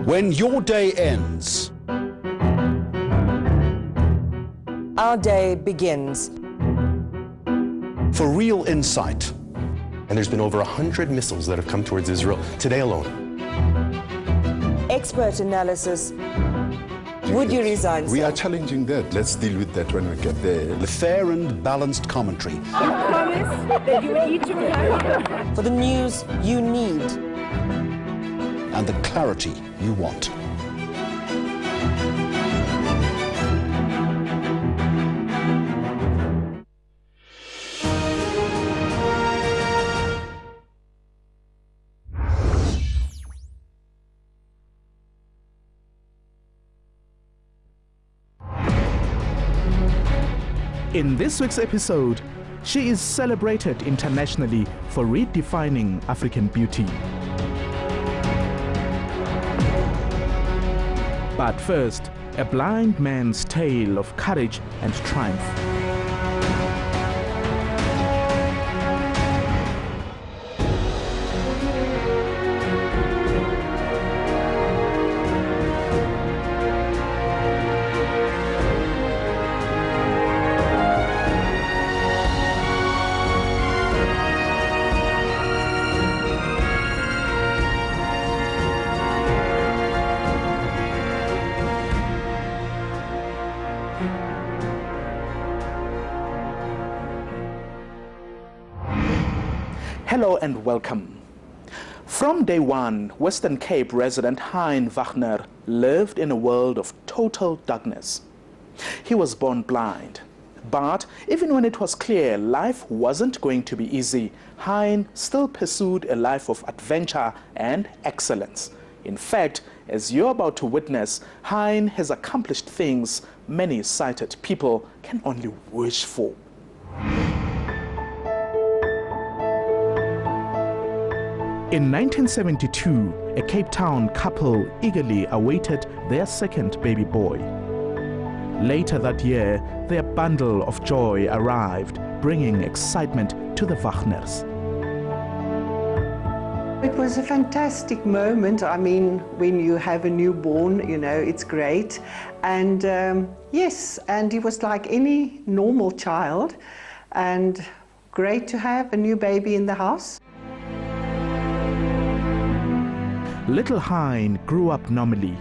When your day ends, our day begins. For real insight, And there's been over 100 missiles that have come towards Israel today alone. Expert analysis. Would you resign, We sir? are challenging that. Let's deal with that when we get there. the fair and balanced commentary, For the news you need. and the clarity you want. In this week's episode, she is celebrated internationally for redefining African beauty. But first, a blind man's tale of courage and triumph. Hello and welcome. From day one, Western Cape resident Hein Wagner lived in a world of total darkness. He was born blind. But even when it was clear life wasn't going to be easy, Hein still pursued a life of adventure and excellence. In fact, as you're about to witness, Hein has accomplished things many sighted people can only wish for. In 1972, a Cape Town couple eagerly awaited their second baby boy. Later that year, their bundle of joy arrived, bringing excitement to the Wagners. It was a fantastic moment. I mean, when you have a newborn, you know, it's great. And yes, and he was like any normal child, and great to have a new baby in the house. Little Hein grew up normally.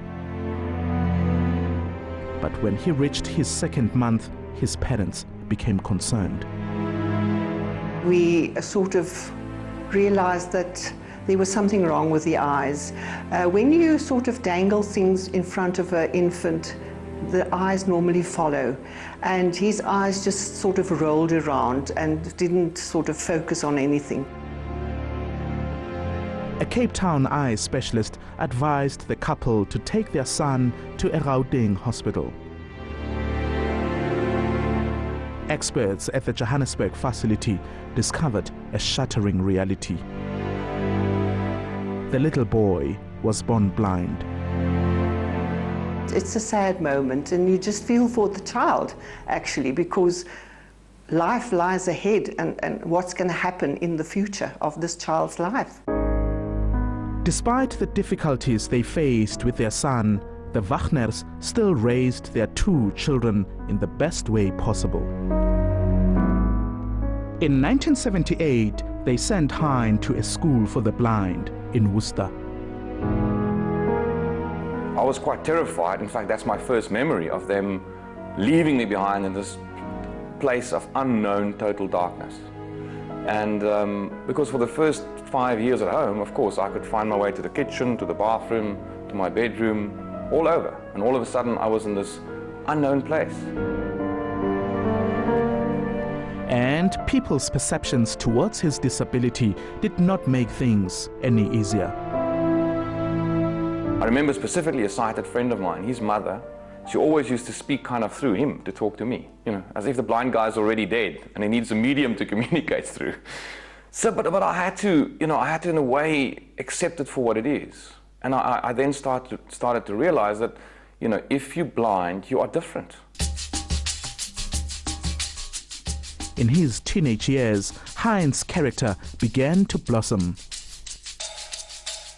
But when he reached his second month, his parents became concerned. We sort of realized that there was something wrong with the eyes. When you sort of dangle things in front of an infant, the eyes normally follow. And his eyes just sort of rolled around and didn't sort of focus on anything. A Cape Town eye specialist advised the couple to take their son to a Gauteng hospital. Experts at the Johannesburg facility discovered a shattering reality. The little boy was born blind. It's a sad moment, and you just feel for the child, actually, because life lies ahead, and what's going to happen in the future of this child's life. Despite the difficulties they faced with their son, the Wagners still raised their two children in the best way possible. In 1978, they sent Hein to a school for the blind in Worcester. I was quite terrified. In fact, that's my first memory of them leaving me behind in this place of unknown total darkness. And because for the first 5 years at home, of course, I could find my way to the kitchen, to the bathroom, to my bedroom, all over. And all of a sudden, I was in this unknown place. And people's perceptions towards his disability did not make things any easier. I remember specifically a sighted friend of mine, his mother, she always used to speak kind of through him to talk to me, you know, as if the blind guy's already dead and he needs a medium to communicate through. So, but I had to, in a way, accept it for what it is. And I then started to realize that, if you're blind, you are different. In his teenage years, Hein's character began to blossom.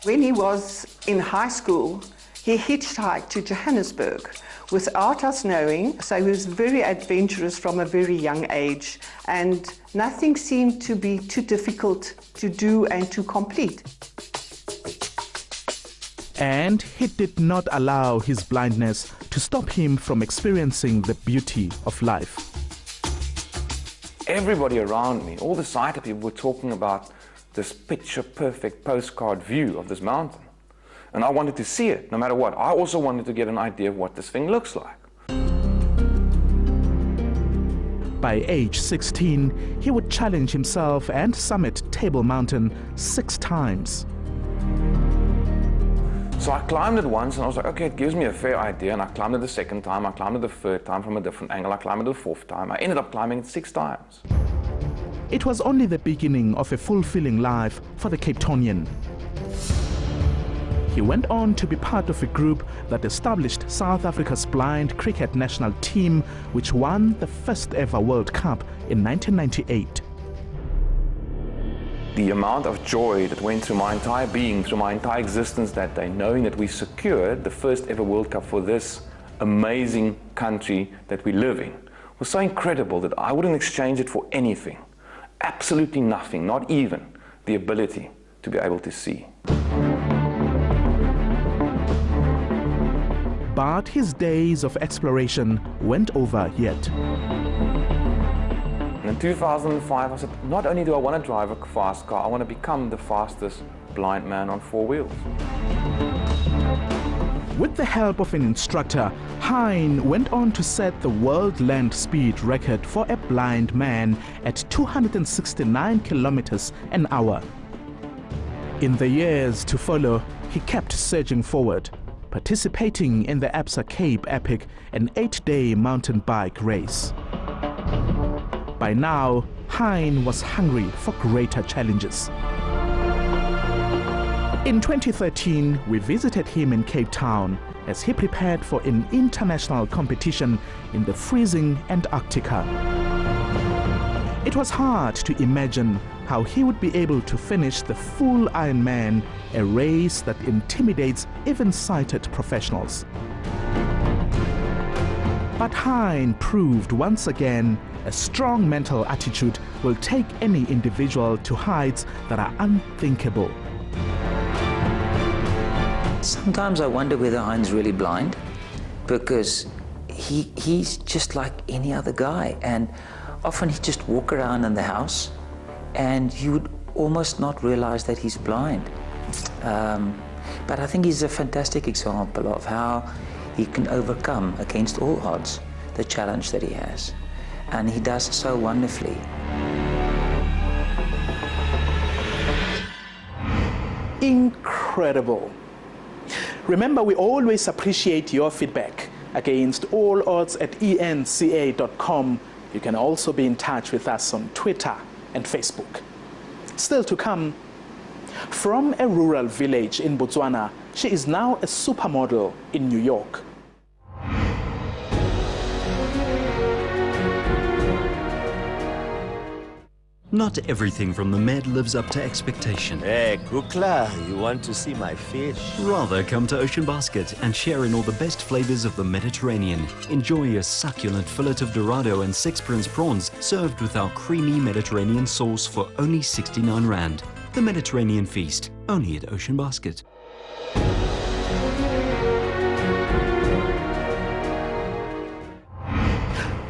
When he was in high school, He hitchhiked to Johannesburg without us knowing, so he was very adventurous from a very young age, and nothing seemed to be too difficult to do and to complete. And he did not allow his blindness to stop him from experiencing the beauty of life. Everybody around me, all the sighted people, were talking about this picture-perfect postcard view of this mountain. And I wanted to see it, no matter what. I also wanted to get an idea of what this thing looks like. By age 16, he would challenge himself and summit Table Mountain 6 times. So I climbed it once and I was like, okay, it gives me a fair idea. And I climbed it the second time, I climbed it the third time from a different angle, I climbed it the fourth time. I ended up climbing it 6 times. It was only the beginning of a fulfilling life for the Cape Townian. He went on to be part of a group that established South Africa's blind cricket national team, which won the first ever World Cup in 1998. The amount of joy that went through my entire being, through my entire existence that day, knowing that we secured the first ever World Cup for this amazing country that we live in, was so incredible that I wouldn't exchange it for anything. Absolutely nothing, not even the ability to be able to see. But his days of exploration weren't over yet. In 2005, I said, not only do I want to drive a fast car, I want to become the fastest blind man on 4 wheels. With the help of an instructor, Hein went on to set the world land speed record for a blind man at 269 kilometers an hour. In the years to follow, he kept surging forward, participating in the Absa Cape Epic, an 8-day mountain bike race. By now, Hein was hungry for greater challenges. In 2013, we visited him in Cape Town as he prepared for an international competition in the freezing Antarctica. It was hard to imagine how he would be able to finish the full Ironman, a race that intimidates even sighted professionals. But Hein proved once again a strong mental attitude will take any individual to heights that are unthinkable. Sometimes I wonder whether Hein's really blind, because he's just like any other guy, and often he'd just walk around in the house and you would almost not realize that he's blind. But I think he's a fantastic example of how he can overcome against all odds the challenge that he has. And he does so wonderfully. Incredible. Remember, we always appreciate your feedback. Against all odds at enca.com. You can also be in touch with us on Twitter and Facebook. Still to come, from a rural village in Botswana, she is now a supermodel in New York. Not everything from the Med lives up to expectation. Hey, Kukla, you want to see my fish? Rather, come to Ocean Basket and share in all the best flavors of the Mediterranean. Enjoy a succulent fillet of Dorado and 6-prince prawns served with our creamy Mediterranean sauce for only 69 Rand. The Mediterranean Feast, only at Ocean Basket.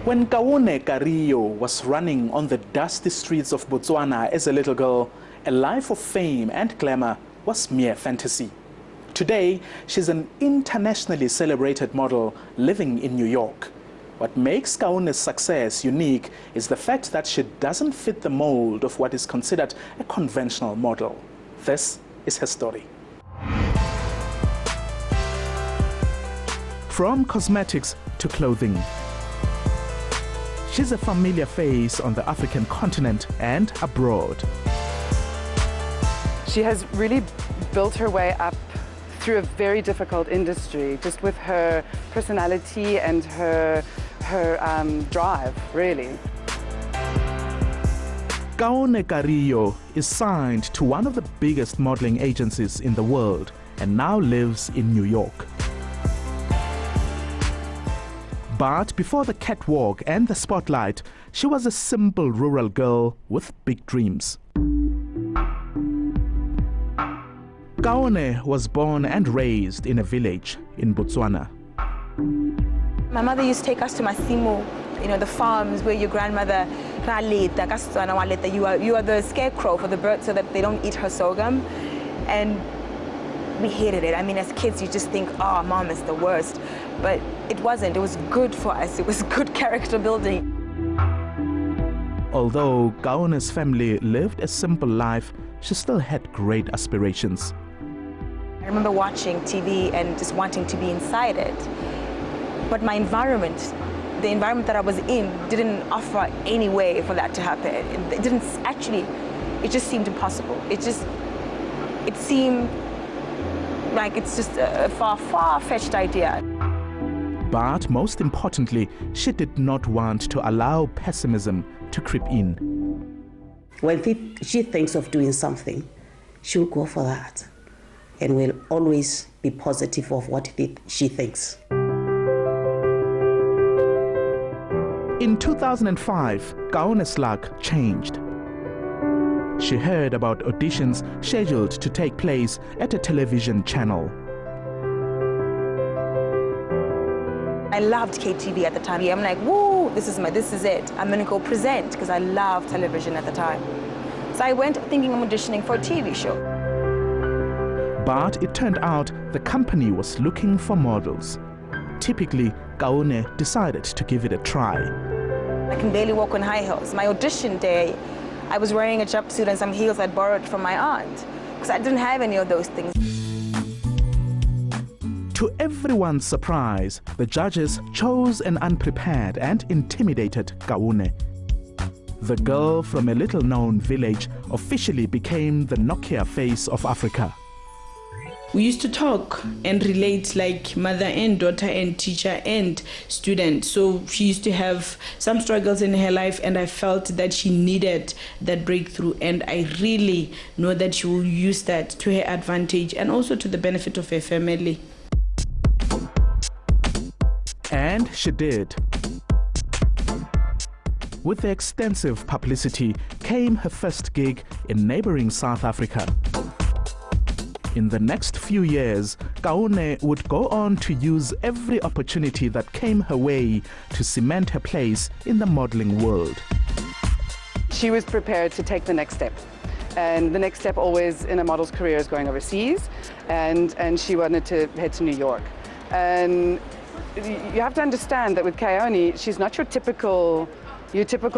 When Kaone Carrillo was running on the dusty streets of Botswana as a little girl, a life of fame and glamour was mere fantasy. Today, she's an internationally celebrated model living in New York. What makes Kaone's success unique is the fact that she doesn't fit the mold of what is considered a conventional model. This is her story. From cosmetics to clothing, she's a familiar face on the African continent and abroad. She has really built her way up through a very difficult industry, just with her personality and her drive, really. Kaone Carrillo is signed to one of the biggest modeling agencies in the world and now lives in New York. But before the catwalk and the spotlight, she was a simple rural girl with big dreams. Kaone was born and raised in a village in Botswana. My mother used to take us to Masimo, the farms where your grandmother, you are the scarecrow for the birds so that they don't eat her sorghum. And we hated it. I mean, as kids, you just think, oh, mom is the worst. But it wasn't. It was good for us. It was good character building. Although Kaone's family lived a simple life, she still had great aspirations. I remember watching TV and just wanting to be inside it. But my environment, the environment that I was in, didn't offer any way for that to happen. It didn't actually, it just seemed impossible. It seemed like it's just a far-fetched idea. But most importantly, she did not want to allow pessimism to creep in. When she thinks of doing something, she'll go for that and will always be positive of what she thinks. In 2005, Kaone's luck changed. She heard about auditions scheduled to take place at a television channel. I loved KTV at the time. I'm like, woo, this is it. I'm gonna go present because I loved television at the time. So I went thinking I'm auditioning for a TV show. But it turned out the company was looking for models. Typically, Kaone decided to give it a try. I can barely walk on high heels. My audition day, I was wearing a jumpsuit and some heels I'd borrowed from my aunt because I didn't have any of those things. To everyone's surprise, the judges chose an unprepared and intimidated Kaone. The girl from a little-known village officially became the Nokia face of Africa. We used to talk and relate like mother and daughter and teacher and student. So she used to have some struggles in her life, and I felt that she needed that breakthrough, and I really know that she will use that to her advantage and also to the benefit of her family. And she did. With the extensive publicity came her first gig in neighboring South Africa. In the next few years, Kaone would go on to use every opportunity that came her way to cement her place in the modeling world. She was prepared to take the next step. And the next step always in a model's career is going overseas. And she wanted to head to New York. And you have to understand that with Kaone, she's not your typical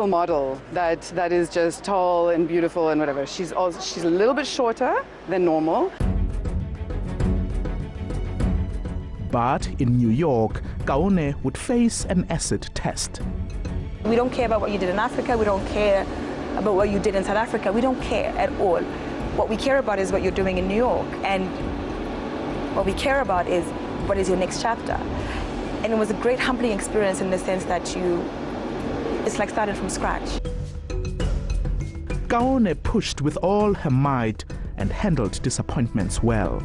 model that is just tall and beautiful and whatever. She's a little bit shorter than normal. But in New York, Kaone would face an acid test. We don't care about what you did in Africa. We don't care about what you did in South Africa. We don't care at all. What we care about is what you're doing in New York. And what we care about is what is your next chapter. And it was a great humbling experience in the sense that it's like starting from scratch. Kaone pushed with all her might and handled disappointments well.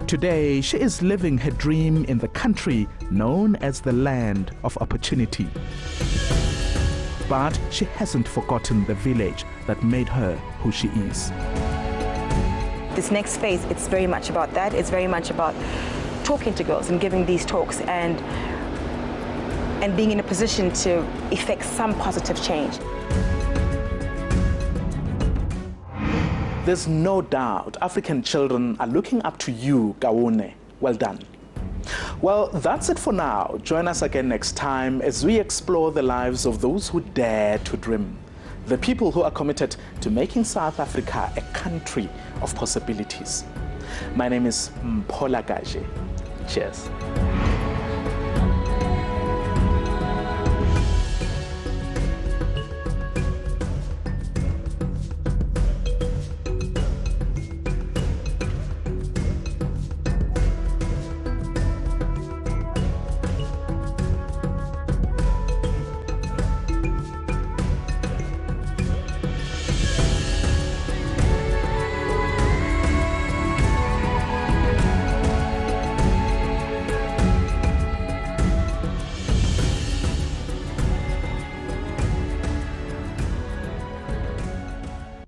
Today, she is living her dream in the country known as the land of opportunity. But she hasn't forgotten the village that made her who she is. This next phase, it's very much about that. It's very much about talking to girls and giving these talks and being in a position to effect some positive change. There's no doubt African children are looking up to you, Kaone. Well done. Well, that's it for now. Join us again next time as we explore the lives of those who dare to dream, the people who are committed to making South Africa a country of possibilities. My name is Mphola Gaje. Cheers.